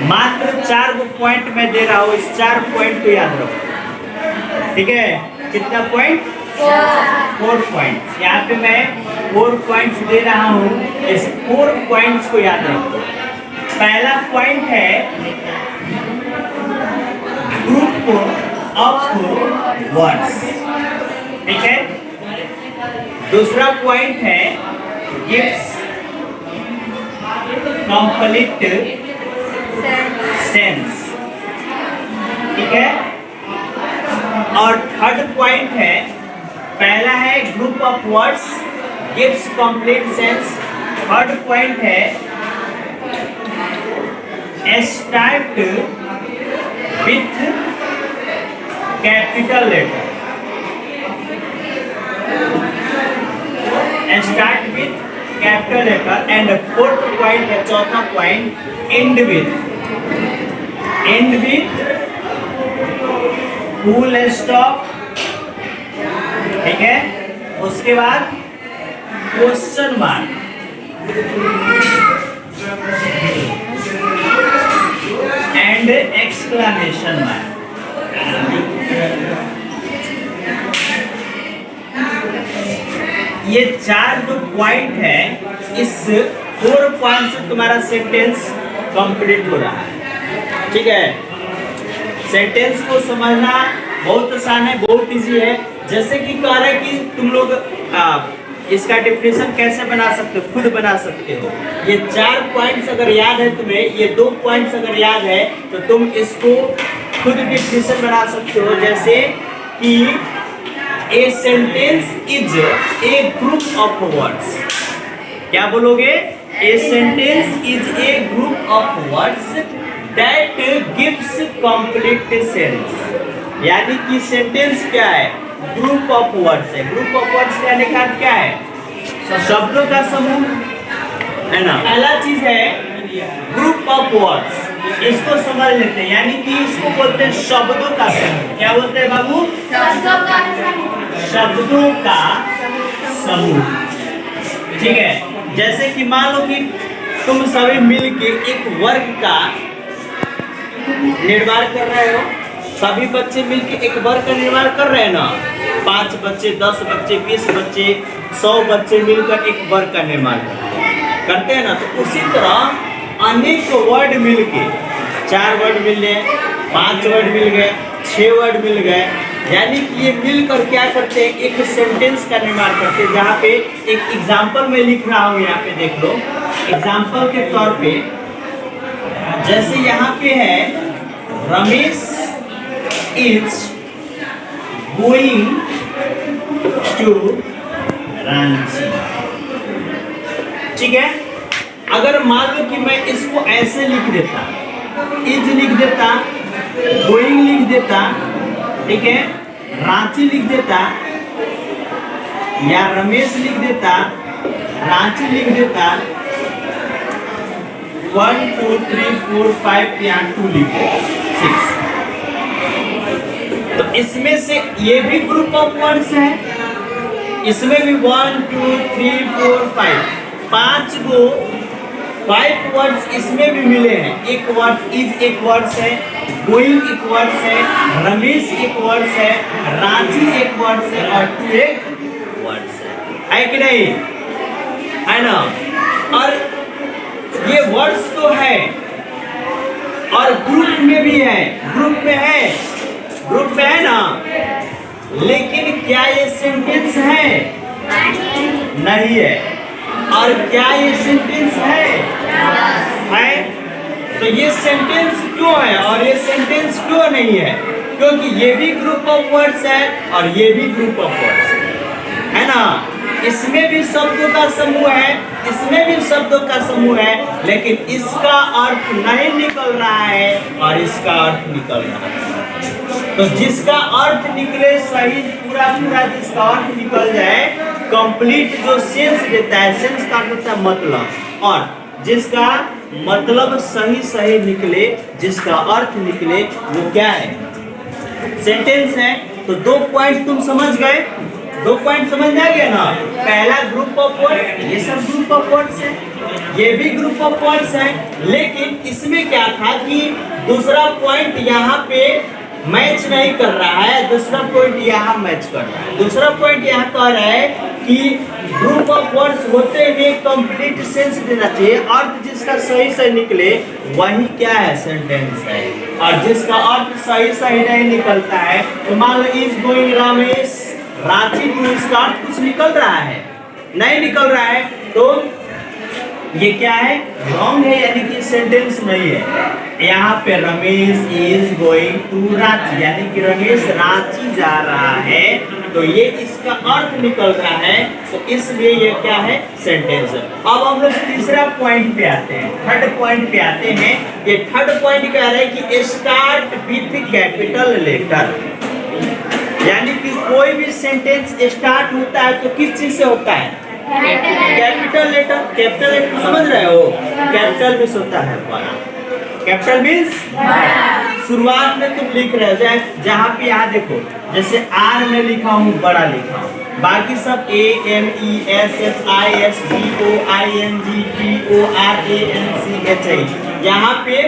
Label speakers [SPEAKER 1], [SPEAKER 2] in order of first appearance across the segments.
[SPEAKER 1] मात्र 4 पॉइंट मैं दे रहा हूँ, इस 4 पॉइंट को याद रखो। ठीक है, कितना पॉइंट? 4 पॉइंट। यहाँ पे मैं 4 पॉइंट्स दे रहा हूँ, इस 4 पॉइंट्स को याद रखो। पहला पॉइंट है ग्रुप ऑफ वर्ड्स, ठीक है। दूसरा पॉइंट है गिव्स कंप्लीट सेंस, ठीक है। और थर्ड पॉइंट है, पहला है group of words gives complete sense. Third point है start with capital letter, start with capital letter. And fourth point है, चौथा point, end with full stop, ठीक है। उसके बाद question mark and exclamation mark. ये 4 जो पॉइंट है, इस 4 पॉइंट से तुम्हारा सेंटेंस कंप्लीट हो रहा है, ठीक है। सेंटेंस को समझना बहुत आसान है, बहुत इजी है। जैसे कि कह रहा है कि तुम लोग इसका डेफिनेशन कैसे बना सकते हो, खुद बना सकते हो। ये 4 पॉइंट्स अगर याद है तुम्हें, ये 2 पॉइंट्स अगर याद है, तो तुम इसको खुद डेफिनेशन बना सकते हो। जैसे कि a sentence is a group of words. क्या बोलोगे? A sentence is a group of words that gives complete sense. यानी कि सेंटेंस क्या है? ग्रुप ऑफ वर्ड्स है। ग्रुप ऑफ वर्ड्स का लिखा क्या है? शब्दों का समूह, है ना। पहला चीज है ग्रुप ऑफ वर्ड्स, इसको समझ लेते हैं। यानी कि इसको बोलते हैं शब्दों का समूह। क्या बोलते हैं बाबू? शब्दों का समूह, ठीक है। जैसे कि मान लो कि तुम सभी मिलके एक वर्ग का निर्माण कर रहे हो। सभी बच्चे मिलके एक वर्ग का निर्माण कर रहे हैं ना। 5 बच्चे, 10 बच्चे, 20 बच्चे, 100 बच्चे मिलकर एक वर्ग का निर्माण करते हैं ना। तो उसी तरह अनेक वर्ड मिलके, 4 वर्ड मिल गए, 5 वर्ड मिल गए, 6 वर्ड मिल गए, यानी कि ये मिलकर क्या करते हैं? एक सेंटेंस का निर्माण करते हैं। जहाँ पे एक एग्जाम्पल मैं लिख रहा हूँ, यहाँ पे देख लो। एग्जाम्पल के तौर पे जैसे यहाँ पे है Ramesh is going to Ranchi, ठीक है। अगर मान लो कि मैं इसको ऐसे लिख देता, इज लिख देता, गोइंग लिख देता, ठीक है, रांची लिख देता, या रमेश लिख देता, रांची लिख देता, 1 2 3 4 5 यहाँ 2 लिख देता, 6। तो इसमें से ये भी ग्रुप ऑफ वर्ड्स है, इसमें भी 1 2 3 4 5 5 गो 5 वर्ड्स इसमें भी मिले हैं। एक वर्ड इज एक वर्ड्स है, गोइंग एक वर्ड्स है, रमेश एक वर्ड्स है, रांची एक वर्ड्स है, और 2 एक वर्ड्स है कि नहीं? है ना। और ये वर्ड्स तो है और ग्रुप में भी है, ग्रुप में है, ग्रुप में है ना। लेकिन क्या ये सेंटेंस है? नहीं है। और क्या ये सेंटेंस है? है। तो ये सेंटेंस क्यों है और ये सेंटेंस क्यों नहीं है? क्योंकि ये भी ग्रुप ऑफ वर्ड्स है और ये भी ग्रुप ऑफ वर्ड्स है ना। इसमें भी शब्दों का समूह है, इसमें भी शब्दों का समूह है, लेकिन इसका अर्थ नहीं निकल रहा है और इसका अर्थ निकल रहा है। तो जिसका अर्थ निकले सही, पूरा पूरा जिसका अर्थ निकल जाए, कंप्लीट जो सेंस देता है, सेंस का होता है मतलब, और जिसका मतलब सही सही निकले, जिसका अर्थ निकले, वो क्या है? सेंटेंस है। तो 2 पॉइंट तुम समझ गए, दो पॉइंट समझ में आ गया ना। पहला ग्रुप ऑफ वर्ड्स, ये सब ग्रुप ऑफ वर्ड्स है, ये भी ग्रुप ऑफ वर्ड्स है, लेकिन इसमें क्या था कि दूसरा पॉइंट यहाँ पे मैच नहीं कर रहा है, दूसरा पॉइंट यहाँ मैच कर रहा है। दूसरा पॉइंट यहाँ कह रहा है कि ग्रुप ऑफ वर्ड्स होते हुए कंप्लीट सेंस देना चाहिए, अर्थ जिसका सही से निकले वही क्या है, सेंटेंस है। और जिसका अर्थ सही सही नहीं निकलता है, तो मान लो is going Ramesh Ranchi to, इसका अर्थ कुछ निकल रहा है, नहीं निकल रहा है, तो ये क्या है, रॉन्ग है, यानी कि सेंटेंस नहीं है। यहाँ पे Ramesh is going to Ranchi, यानी कि रमेश रांची जा रहा है, तो ये इसका अर्थ निकल रहा है, तो इसलिए ये क्या है, सेंटेंस है। अब हम लोग तीसरा पॉइंट पे आते हैं, थर्ड पॉइंट पे आते हैं। ये थर्ड पॉइंट कह रहा है कि स्टार्ट विथ कैपिटल लेटर, यानी कि कोई भी सेंटेंस स्टार्ट होता है तो किस चीज से होता है, कैपिटल लेटर। कैपिटल लेटर समझ रहे हो, कैपिटल मीन्स होता है बड़ा, कैपिटल मीन्स शुरुआत में तुम लिख रहे हो, जहाँ पे यहाँ देखो, जैसे आर में लिखा हूँ बड़ा लिखा हूँ, बाकी सब A M E S H I S T O I N G T O R A N C H I, यहाँ पे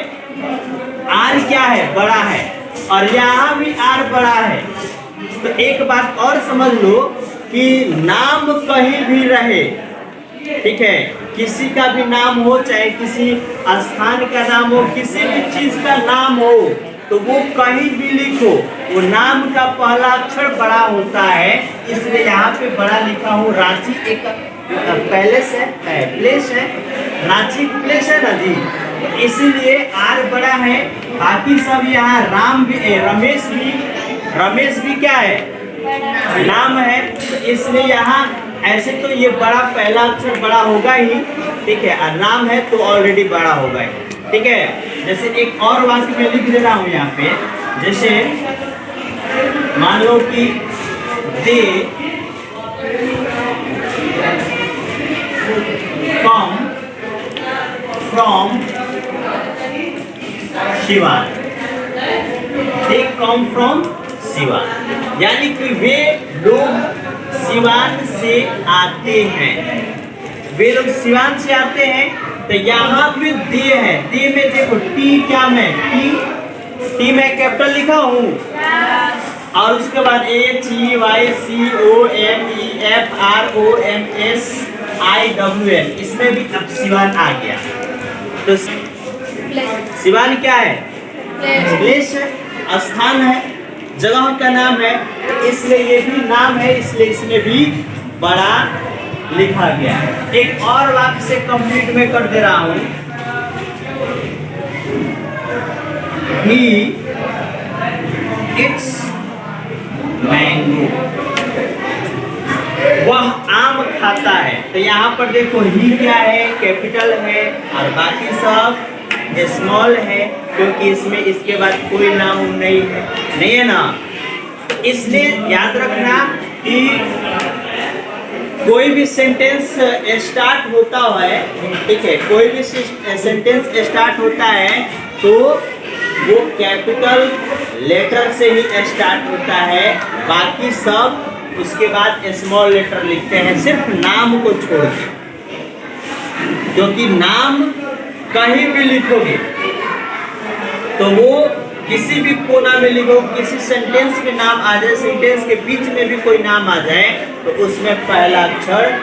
[SPEAKER 1] आर क्या है, बड़ा है, और यहाँ भी आर बड़ा है। तो एक बात और समझ लो कि नाम कहीं भी रहे, ठीक है, किसी का भी नाम हो, चाहे किसी स्थान का नाम हो, किसी भी चीज का नाम हो, तो वो कहीं भी लिखो, वो नाम का पहला अक्षर बड़ा होता है, इसलिए यहाँ पे बड़ा लिखा हूँ। रांची एक पैलेस है, प्लेस है, रांची प्लेस है ना जी, इसीलिए आर बड़ा है। बाकी सब यहाँ राम भी, रमेश भी क्या है, नाम है, तो इसलिए यहाँ ऐसे तो ये बड़ा पहला अक्षर बड़ा होगा ही, ठीक है, और नाम है तो ऑलरेडी बड़ा होगा ही, ठीक है। जैसे एक और वाक्य में लिख दे रहा हूँ यहाँ पे, जैसे मान लो कि they come from Shivan, they come from Siwan, यानी कि वे लोग सिवान से आते हैं, वे लोग सिवान से आते हैं। तो यहाँ पे दे है, दे में देखो टी, क्या मैं टी में कैपिटल लिखा हूँ, और उसके बाद H E Y C O M E F R O M S I W N, इसमें भी अब सिवान आ गया। तो सिवान क्या है, प्लेस है, स्थान है, जगह का नाम है, इसलिए ये भी नाम है, इसलिए इसमें भी बड़ा लिखा गया है। एक और वाक्य से कंप्लीट में कर दे रहा हूं, ही इट्स मैंगो, वह आम खाता है। तो यहाँ पर देखो ही क्या है, कैपिटल है, और बाकी सब स्मॉल है, क्योंकि इसमें इसके बाद कोई नाम नहीं है ना। इसलिए याद रखना कि कोई भी सेंटेंस स्टार्ट होता है, ठीक है, कोई भी सेंटेंस स्टार्ट होता है तो वो कैपिटल लेटर से ही स्टार्ट होता है, बाकी सब उसके बाद स्मॉल लेटर लिखते हैं, सिर्फ नाम को छोड़ के, क्योंकि नाम कहीं भी लिखोगे तो वो किसी भी कोना में लिखो, किसी सेंटेंस में नाम आ जाए, सेंटेंस के बीच में भी कोई नाम आ जाए, तो उसमें पहला अक्षर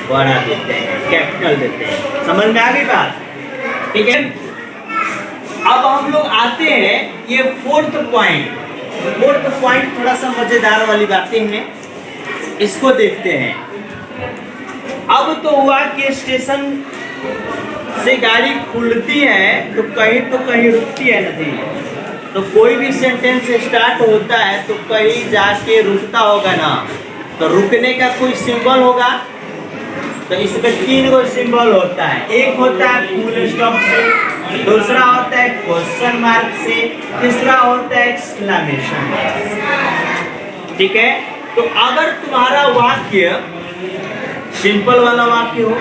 [SPEAKER 1] बड़ा देते हैं, कैपिटल देते हैं। समझ में आ गई बात, ठीक है। अब हम लोग आते हैं ये फोर्थ पॉइंट थोड़ा सा मजेदार वाली बातें हैं, इसको देखते हैं। अब तो हुआ कि स्टेशन से गाड़ी खुलती है तो कहीं रुकती है नहीं, तो कोई भी सेंटेंस स्टार्ट होता है तो कहीं जाके रुकता होगा ना, तो रुकने का कोई सिंबल होगा। तो इसमें 3 गो सिंबल होता है, एक होता है फुल स्टॉप से, दूसरा होता है क्वेश्चन मार्क से, तीसरा होता है एक्सक्लेमेशन मार्क, ठीक है। तो अगर तुम्हारा वाक्य सिंपल वाला वाक्य हो,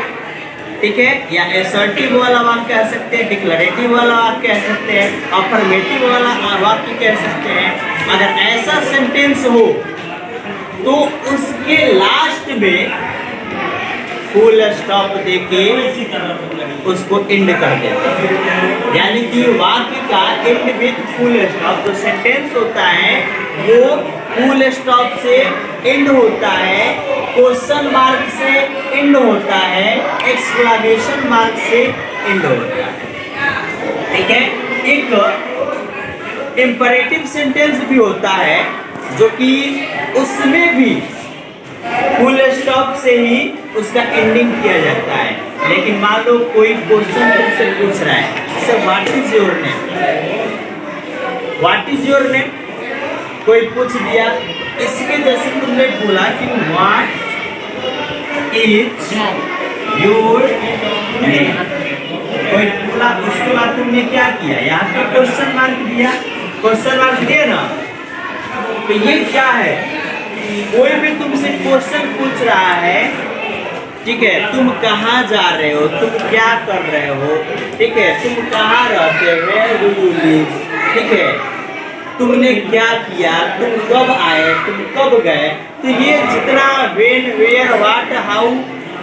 [SPEAKER 1] ठीक है, या असर्टिव वाला वाक्य कह सकते हैं, डिक्लेरेटिव वाला वाक्य कह सकते हैं, अफर्मेटिव वाला वाक्य कह सकते हैं, अगर ऐसा सेंटेंस हो तो उसके लास्ट में फुल स्टॉप देके उसको एंड कर देते हैं। यानी कि वाक्य का एंड विथ फुल स्टॉप, जो सेंटेंस होता है वो फुल स्टॉप से एंड होता है, क्वेश्चन मार्क से एंड होता है, एक्सक्लेमेशन मार्क से एंड होता है। ठीक है। एक इंपरेटिव सेंटेंस भी होता है जो कि उसमें भी फुल स्टॉप से ही उसका एंडिंग किया जाता है। लेकिन मान लो कोई क्वेश्चन तुमसे पूछ रहा है, जैसे what is your name, what is your name कोई पूछ दिया, इसके जैसे तुमने बोला कि व्हाट इज योर नेम, कोई बोला, उसके बाद तुमने क्या किया, यहाँ पे क्वेश्चन मार्क दिया, क्वेश्चन मार्क दिया ना। तो ये क्या है, कोई भी तुमसे क्वेश्चन पूछ रहा है, ठीक है, तुम कहाँ जा रहे हो, तुम क्या कर रहे हो, ठीक है, तुम कहाँ रहते हो, वेयर डू यू लिव, ठीक है, तुमने क्या किया, तुम कब आए, तुम कब गए। तो ये जितना व्हेन, वेयर, व्हाट, हाउ,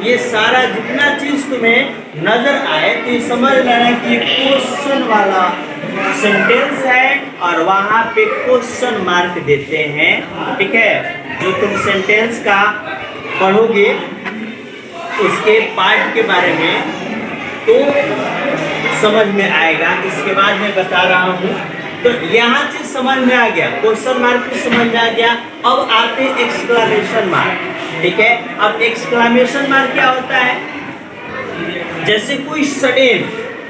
[SPEAKER 1] ये सारा जितना चीज तुम्हें नजर आए तो ये समझ लेना कि ये क्वेश्चन वाला सेंटेंस है और वहां पे क्वेश्चन मार्क देते हैं। ठीक है। जो तुम सेंटेंस का पढ़ोगे उसके पार्ट के बारे में तो समझ में आएगा। इसके बाद मैं बता रहा हूँ। तो यहाँ चीज समझ में आ गया, क्वेश्चन मार्क भी समझ में आ गया। अब आते एक्सक्लेमेशन मार्क। ठीक है। अब एक्सक्लेमेशन मार्क क्या होता है, जैसे कोई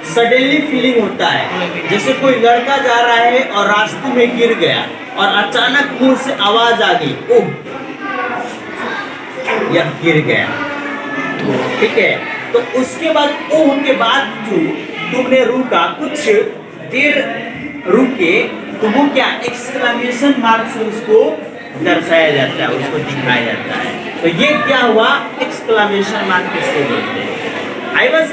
[SPEAKER 1] सडनली फीलिंग होता है, जैसे कोई लड़का जा रहा है और रास्ते में गिर गया और अचानक मुंह से आवाज आ गई, ओह यह गिर गया। ठीक है। तो उसके बाद ओह के बाद जो तुमने रुका, कुछ देर रुके, तो वो क्या एक्सक्लेमेशन मार्क से उसको दर्शाया जाता है, उसको दिखाया जाता है। तो ये क्या हुआ, एक्सक्लेमेशन मार्क किसको बोलते हैं। I was